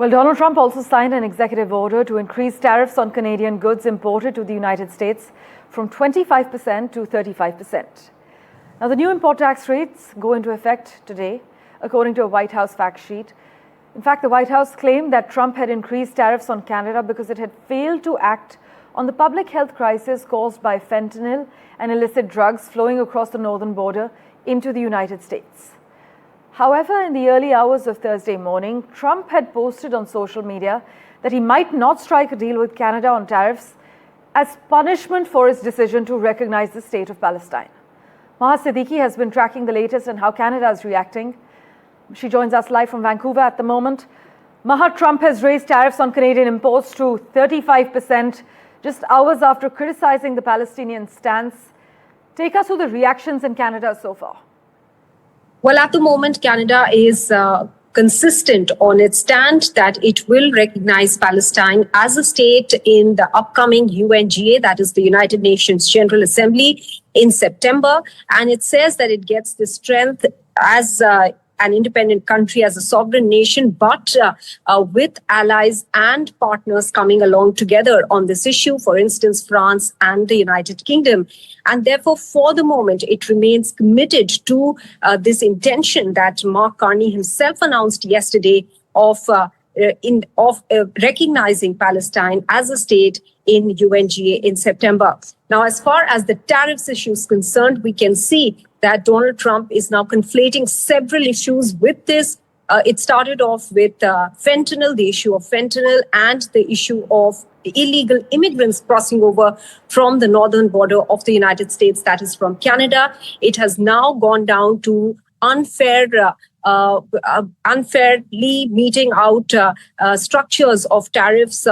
Well, Donald Trump also signed an executive order to increase tariffs on Canadian goods imported to the United States from 25% to 35%. Now, the new import tax rates go into effect today, according to a White House fact sheet. In fact, the White House claimed that Trump had increased tariffs on Canada because it had failed to act on the public health crisis caused by fentanyl and illicit drugs flowing across the northern border into the United States. However, in the early hours of Thursday morning, Trump had posted on social media that he might not strike a deal with Canada on tariffs as punishment for his decision to recognize the state of Palestine. Maha Siddiqui has been tracking the latest and how Canada is reacting. She joins us live from Vancouver at the moment. Maha, Trump has raised tariffs on Canadian imports to 35% just hours after criticizing the Palestinian stance. Take us through the reactions in Canada so far. Well, at the moment, Canada is consistent on its stand that it will recognize Palestine as a state in the upcoming UNGA, that is the United Nations General Assembly, in September. And it says that it gets the strength as an independent country, as a sovereign nation, but with allies and partners coming along together on this issue, for instance, France and the United Kingdom. And therefore, for the moment, it remains committed to this intention that Mark Carney himself announced yesterday of recognizing Palestine as a state in UNGA in September. Now, as far as the tariffs issue is concerned, we can see that Donald Trump is now conflating several issues with this. It started off with fentanyl, the issue of fentanyl, and the issue of illegal immigrants crossing over from the northern border of the United States, that is from Canada. It has now gone down to unfairly meting out structures of tariffs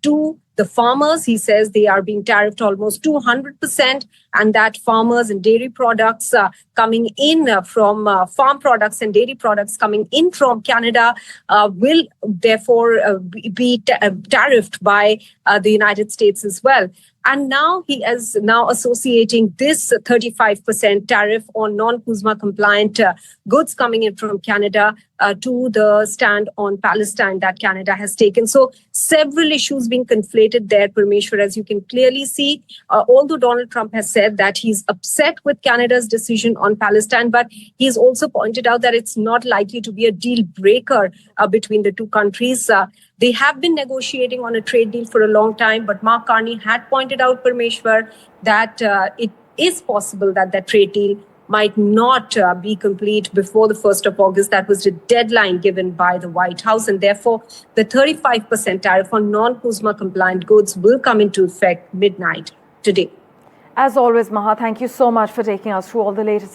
to the farmers. He says they are being tariffed almost 200%, and that farmers and dairy products coming in from farm products and dairy products coming in from Canada will therefore be tariffed by the United States as well. And now he is now associating this 35% tariff on non-CUSMA compliant goods coming in from Canada to the stand on Palestine that Canada has taken. So several issues being conflated there, Parmeshwar, as you can clearly see. Although Donald Trump has said that he's upset with Canada's decision on Palestine, but he's also pointed out that it's not likely to be a deal breaker between the two countries. They have been negotiating on a trade deal for a long time, but Mark Carney had pointed out, Parmeshwar, that it is possible that that trade deal might not be complete before the 1st of August. That was the deadline given by the White House. And therefore, the 35% tariff on non-CUSMA compliant goods will come into effect midnight today. As always, Maha, thank you so much for taking us through all the latest.